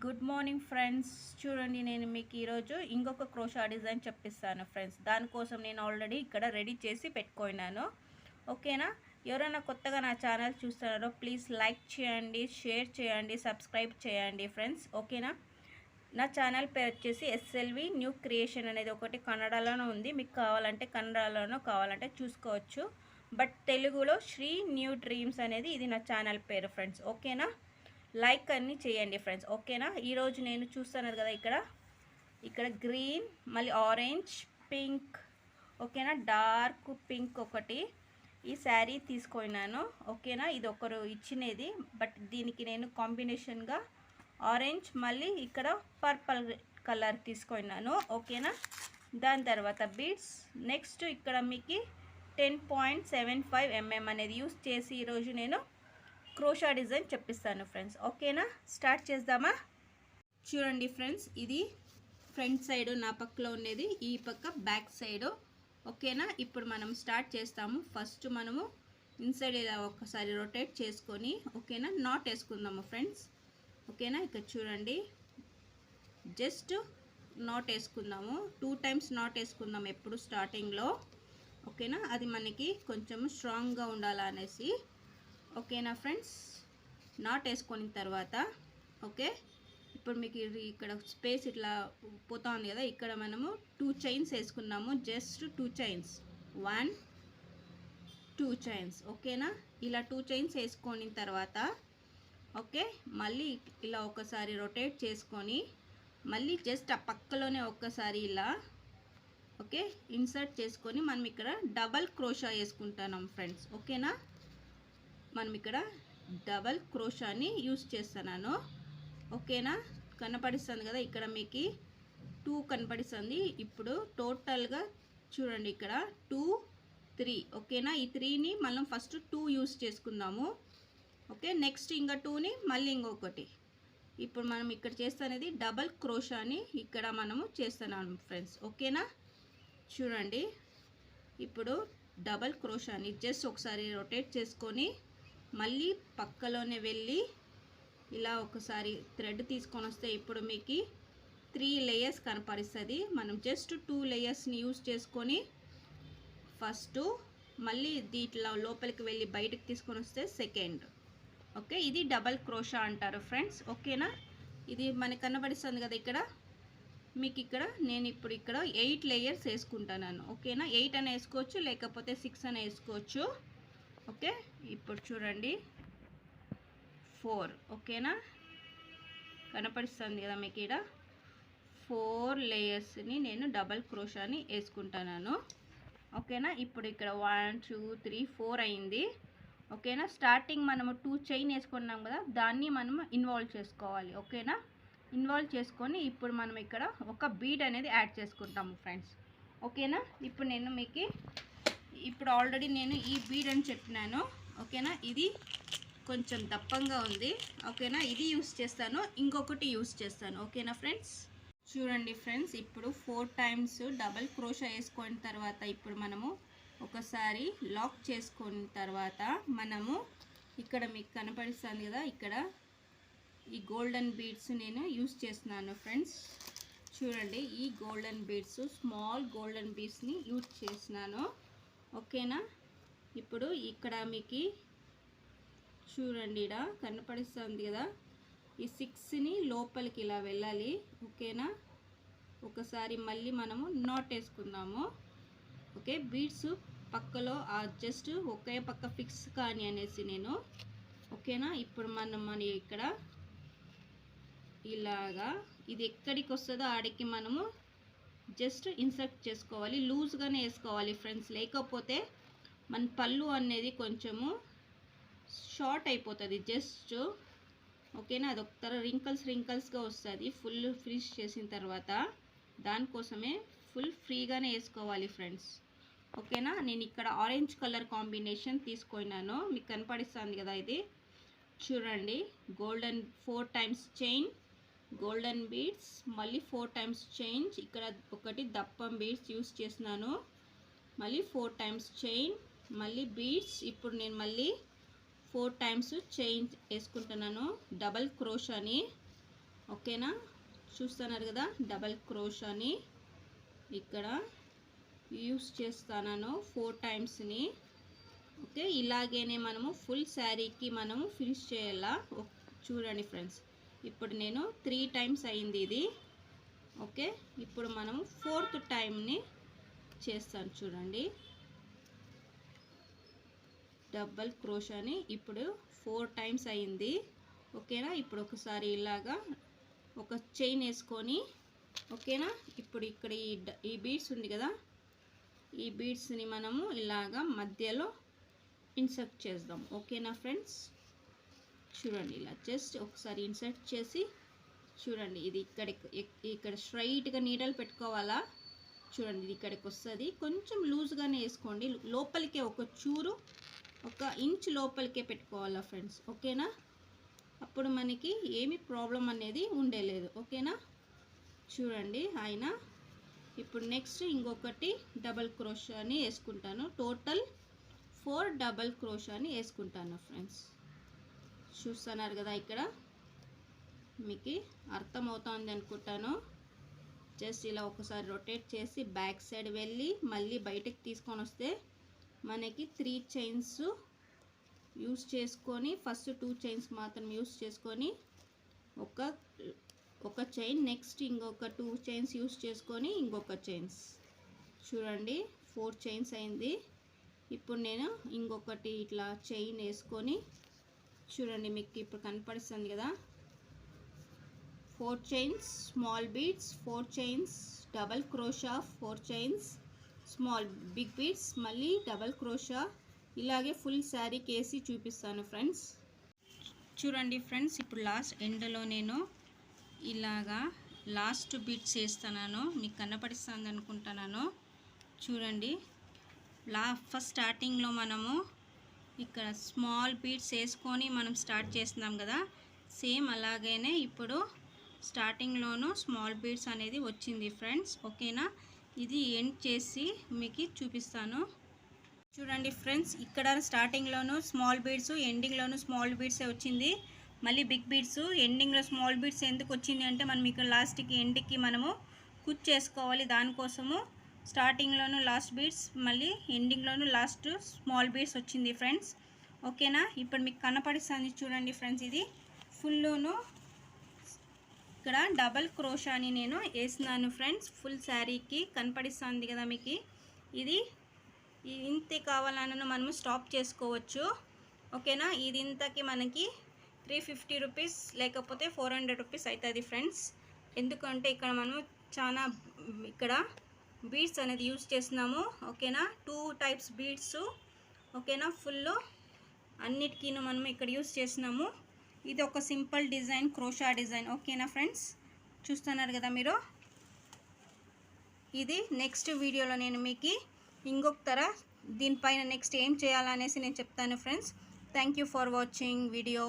Good morning friends. చూడండి, నేను మీకు ఈరోజు ఇంకొక క్రోషా డిజైన్ చెప్పిస్తాను ఫ్రెండ్స్. దానికోసం నేను ఆల్రెడీ ఇక్కడ రెడీ చేసి పెట్టుకున్నాను. ఓకేనా? ఎవరైనా కొత్తగా నా ఛానల్ చూస్తున్నారో ప్లీజ్ లైక్ చేయండి, షేర్ చేయండి, సబ్స్క్రైబ్ చేయండి ఫ్రెండ్స్. ఓకేనా? నా ఛానల్ పేరు వచ్చేసి ఎస్ఎల్వి న్యూ క్రియేషన్ అనేది ఒకటి కన్నడలోనే ఉంది. మీకు కావాలంటే కన్నడలోనో కావాలంటే చూసుకోవచ్చు. బట్ తెలుగులో శ్రీ న్యూ డ్రీమ్స్ అనేది ఇది నా ఛానల్ పేరు ఫ్రెండ్స్. ఓకేనా? లైక్ అన్ని చేయండి ఫ్రెండ్స్. ఓకేనా? ఈరోజు నేను చూస్తున్నారు కదా, ఇక్కడ గ్రీన్, మళ్ళీ ఆరెంజ్, పింక్, ఓకేనా, డార్క్ పింక్ ఒకటి ఈ శారీ తీసుకున్నాను. ఓకేనా? ఇది ఒకరు ఇచ్చినది, బట్ దీనికి నేను కాంబినేషన్గా ఆరెంజ్ మళ్ళీ ఇక్కడ పర్పుల్ కలర్ తీసుకున్నాను. ఓకేనా? దాని తర్వాత బీడ్స్. నెక్స్ట్ ఇక్కడ మీకు 10.75 mm అనేది యూస్ చేసి ఈరోజు నేను క్రోషా డిజైన్ చెప్పిస్తాను ఫ్రెండ్స్. ఓకేనా? స్టార్ట్ చేద్దామా? చూడండి ఫ్రెండ్స్, ఇది ఫ్రంట్ సైడ్ నా పక్కలో ఉండేది, ఈ పక్క బ్యాక్ సైడ్. ఓకేనా? ఇప్పుడు మనం స్టార్ట్ చేస్తాము. ఫస్ట్ మనము ఇన్సైడ్ ఇలా ఒకసారి రొటేట్ చేసుకొని, ఓకేనా, నాట్ వేసుకుందాము ఫ్రెండ్స్. ఓకేనా? ఇక్కడ చూడండి, జస్ట్ నాట్ వేసుకుందాము. 2 times నాట్ వేసుకుందాము ఎప్పుడు స్టార్టింగ్లో. ఓకేనా? అది మనకి కొంచెం స్ట్రాంగ్గా ఉండాలనేసి. ఓకేనా ఫ్రెండ్స్? నాట్ వేసుకున్న తర్వాత ఓకే, ఇప్పుడు మీకు ఇక్కడ స్పేస్ ఇట్లా పోతా ఉంది కదా, ఇక్కడ మనము 2 chains వేసుకున్నాము. Just 2 chains, 1 2 chains. ఓకేనా? ఇలా 2 chains వేసుకున్న తర్వాత ఓకే, మళ్ళీ ఇలా ఒకసారి రొటేట్ చేసుకొని మళ్ళీ జస్ట్ ఆ పక్కలోనే ఒక్కసారి ఇలా ఓకే ఇన్సర్ట్ చేసుకొని మనం ఇక్కడ డబల్ క్రోషా వేసుకుంటున్నాం ఫ్రెండ్స్. ఓకేనా? మనం ఇక్కడ డబల్ క్రోషాని యూస్ చేస్తున్నాను. ఓకేనా? కనపడిస్తుంది కదా, ఇక్కడ మీకు 2 కనపడిస్తుంది. ఇప్పుడు టోటల్గా చూడండి, ఇక్కడ 2 3. ఓకేనా? ఈ 3ని మనం ఫస్ట్ 2 యూస్ చేసుకుందాము. ఓకే, నెక్స్ట్ ఇంకా 2ని మళ్ళీ ఇంకొకటి. ఇప్పుడు మనం ఇక్కడ చేస్తున్నది డబల్ క్రోషాని ఇక్కడ మనము చేస్తున్నాము ఫ్రెండ్స్. ఓకేనా? చూడండి, ఇప్పుడు డబల్ క్రోషాని జస్ట్ ఒకసారి రొటేట్ చేసుకొని మళ్ళీ పక్కలోనే వెళ్ళి ఇలా ఒకసారి థ్రెడ్ తీసుకొని వస్తే ఇప్పుడు మీకు 3 layers కనపడిస్తుంది. మనం జస్ట్ 2 layers యూస్ చేసుకొని ఫస్ట్ మళ్ళీ దీంట్లో లోపలికి వెళ్ళి బయటకు తీసుకొని వస్తే సెకండ్. ఓకే, ఇది డబల్ క్రోషా అంటారు ఫ్రెండ్స్. ఓకేనా? ఇది మనకు కనపడిస్తుంది కదా, ఇక్కడ మీకు నేను ఇప్పుడు ఇక్కడ 8 layers వేసుకుంటున్నాను. ఓకేనా? 8 అని వేసుకోవచ్చు, లేకపోతే 6 అని వేసుకోవచ్చు. ఓకే, ఇప్పుడు చూడండి 4. ఓకేనా? కనపడిస్తుంది కదా మీకు ఇక్కడ 4 layers-ని నేను డబల్ క్రోషాని వేసుకుంటున్నాను. ఓకేనా? ఇప్పుడు ఇక్కడ 1 2 3 4 అయింది. ఓకేనా? స్టార్టింగ్ మనము 2 chain వేసుకున్నాం కదా, దాన్ని మనము ఇన్వాల్వ్ చేసుకోవాలి. ఓకేనా? ఇన్వాల్వ్ చేసుకొని ఇప్పుడు మనం ఇక్కడ ఒక బీడ్ అనేది యాడ్ చేసుకుంటాము ఫ్రెండ్స్. ఓకేనా? ఇప్పుడు నేను మీకు ఇప్పుడు ఆల్రెడీ నేను ఈ బీడ్ అని చెప్పినాను. ఓకేనా? ఇది కొంచెం దప్పంగా ఉంది. ఓకేనా? ఇది యూస్ చేస్తాను, ఇంకొకటి యూస్ చేస్తాను. ఓకేనా ఫ్రెండ్స్? చూడండి ఫ్రెండ్స్, ఇప్పుడు 4 times డబల్ క్రోషా వేసుకున్న తర్వాత ఇప్పుడు మనము ఒకసారి లాక్ చేసుకున్న తర్వాత మనము ఇక్కడ మీకు కనపడిస్తుంది కదా, ఇక్కడ ఈ గోల్డెన్ బీడ్స్ నేను యూస్ చేస్తున్నాను ఫ్రెండ్స్. చూడండి, ఈ గోల్డెన్ బీడ్స్, స్మాల్ గోల్డెన్ బీడ్స్ని యూస్ చేస్తున్నాను. ఓకేనా? ఇప్పుడు ఇక్కడ మీకు చూడండి, ఇక్కడ కనపడిస్తుంది కదా, ఈ 6ని లోపలికి ఇలా వెళ్ళాలి. ఓకేనా? ఒకసారి మళ్ళీ మనము నాట్ వేసుకుందాము. ఓకే, బీడ్స్ పక్కలో జస్ట్ ఒకే పక్క ఫిక్స్ కానీ అనేసి నేను. ఓకేనా? ఇప్పుడు మన ఇక్కడ ఇలాగా ఇది ఎక్కడికి వస్తుందో ఆడికి మనము జస్ట్ ఇన్సర్ట్ చేసుకోవాలి. లూజ్గానే వేసుకోవాలి ఫ్రెండ్స్, లేకపోతే మన పళ్ళు అనేది కొంచెము షార్ట్ అయిపోతుంది జస్ట్. ఓకేనా? అది ఒక రింకల్స్గా వస్తుంది ఫుల్ ఫినిష్ చేసిన తర్వాత. దానికోసమే ఫుల్ ఫ్రీగానే వేసుకోవాలి ఫ్రెండ్స్. ఓకేనా? నేను ఇక్కడ ఆరెంజ్ కలర్ కాంబినేషన్ తీసుకున్నాను, మీకు కనపడిస్తుంది కదా. ఇది చూడండి, golden 4 times chain, golden beads, మళ్ళీ 4 times చైన్. ఇక్కడ ఒకటి దప్పం బీడ్స్ యూస్ చేస్తున్నాను, మళ్ళీ 4 times చైన్, మళ్ళీ బీడ్స్. ఇప్పుడు నేను మళ్ళీ 4 times చైన్ వేసుకుంటున్నాను డబల్ క్రోషాని. ఓకేనా. చూస్తున్నారు కదా డబల్ క్రోష్ అని ఇక్కడ యూస్ చేస్తాను 4 టైమ్స్ని. ఓకే, ఇలాగేనే మనము ఫుల్ శారీకి మనము ఫినిష్ చేయాలా. చూడండి ఫ్రెండ్స్, ఇప్పుడు నేను 3 టైమ్స్ అయింది ఇది. ఓకే, ఇప్పుడు మనము 4th టైంని చేస్తాను. చూడండి డబల్ క్రోష్ అని ఇప్పుడు 4 టైమ్స్ అయింది. ఓకేనా, ఇప్పుడు ఒకసారి ఇలాగా ఒక చైన్ వేసుకొని, ఓకేనా, ఇప్పుడు ఇక్కడ ఈ బీడ్స్ ఉంది కదా, ఈ బీడ్స్ని మనము ఇలాగా మధ్యలో ఇన్సర్ట్ చేద్దాం. ఓకేనా ఫ్రెండ్స్, చూడండి ఇలా జస్ట్ ఒకసారి ఇన్సర్ట్ చేసి చూడండి ఇది ఇక్కడ స్ట్రైట్గా నీడలు పెట్టుకోవాలా. చూడండి ఇది ఇక్కడికి వస్తుంది. కొంచెం లూజ్గానే వేసుకోండి, లోపలికే ఒక చూరు 1 ఇంచ్ లోపలికే పెట్టుకోవాలా ఫ్రెండ్స్. ఓకేనా, అప్పుడు మనకి ఏమి ప్రాబ్లం అనేది ఉండలేదు. ఓకేనా, చూడండి ఆయన ఇప్పుడు నెక్స్ట్ ఇంకొకటి డబల్ క్రోష్ అని వేసుకుంటాను. టోటల్ 4 డబల్ క్రోష్ అని వేసుకుంటాను ఫ్రెండ్స్. చూస్తున్నారు కదా, ఇక్కడ మీకు అర్థమవుతుంది అనుకుంటాను. జస్ట్ ఇలా ఒకసారి రొటేట్ చేసి బ్యాక్ సైడ్ వెళ్ళి మళ్ళీ బయటకు తీసుకొని వస్తే మనకి 3 చైన్స్ యూస్ చేసుకొని, ఫస్ట్ 2 చైన్స్ మాత్రం యూస్ చేసుకొని ఒక చైన్, నెక్స్ట్ ఇంకొక 2 చైన్స్ యూస్ చేసుకొని ఇంకొక చైన్స్. చూడండి 4 చైన్స్ అయింది. ఇప్పుడు నేను ఇంకొకటి ఇట్లా చైన్ వేసుకొని, చూడండి మీకు ఇప్పుడు కనపడుతుంది కదా, 4 chains small beads, 4 chains double crochet, 4 chains small big beads, మళ్ళీ డబల్ క్రోషా. ఇలాగే ఫుల్ శారీకి వేసి చూపిస్తాను ఫ్రెండ్స్. చూడండి ఫ్రెండ్స్, ఇప్పుడు లాస్ట్ ఎండ్లో నేను ఇలాగా లాస్ట్ బీడ్స్ వేస్తున్నాను. మీకు కనపడిస్తుంది అనుకుంటున్నాను. చూడండి ఫస్ట్ స్టార్టింగ్లో మనము ఇక్కడ స్మాల్ బీడ్స్ వేసుకొని మనం స్టార్ట్ చేస్తున్నాం కదా, సేమ్ అలాగనే ఇప్పుడు స్టార్టింగ్లోనూ స్మాల్ బీడ్స్ అనేది వచ్చింది ఫ్రెండ్స్. ఓకేనా, ఇది ఎండ్ చేసి మీకు చూపిస్తాను. చూడండి ఫ్రెండ్స్, ఇక్కడ స్టార్టింగ్లోనూ స్మాల్ బీడ్స్, ఎండింగ్లోనూ స్మాల్ బీడ్సే వచ్చింది. మళ్ళీ బిగ్ బీడ్స్, ఎండింగ్లో స్మాల్ బీడ్స్ ఎందుకు వచ్చింది అంటే మనం ఇక్కడ లాస్ట్కి ఎండ్కి మనము కుచ్ చేసుకోవాలి. దానికోసము స్టార్టింగ్లోనూ లాస్ట్ బీడ్స్, మళ్ళీ ఎండింగ్లోనూ లాస్ట్ స్మాల్ బీడ్స్ వచ్చింది ఫ్రెండ్స్. ఓకేనా, ఇప్పుడు మీకు కనపడిస్తుంది చూడండి ఫ్రెండ్స్, ఇది ఫుల్లోను ఇక్కడ డబల్ క్రోష్ అని నేను వేసినాను ఫ్రెండ్స్. ఫుల్ శారీకి కనపడిస్తుంది కదా మీకు. ఇది ఇంతే కావాలన్నా మనము స్టాప్ చేసుకోవచ్చు. ఓకేనా, ఇది ఇంతకి మనకి 350 రూపీస్ లేకపోతే 400 రూపీస్ అవుతుంది ఫ్రెండ్స్. ఎందుకంటే ఇక్కడ మనము చాలా ఇక్కడ బీడ్స్ అనేది యూస్ చేస్తున్నాము. ఓకేనా, 2 టైప్స్ బీడ్స్. ఓకేనా, ఫుల్ అన్నిటికీ మనం ఇక్కడ యూస్ చేస్తున్నాము. ఇది ఒక సింపుల్ డిజైన్, క్రోషా డిజైన్. ఓకేనా ఫ్రెండ్స్, చూస్తున్నారు కదా మీరు. ఇది నెక్స్ట్ వీడియోలో నేను మీకు ఇంకొక దీనిపైన నెక్స్ట్ ఏం చేయాలనేసి నేను చెప్తాను friends. Thank you for watching video.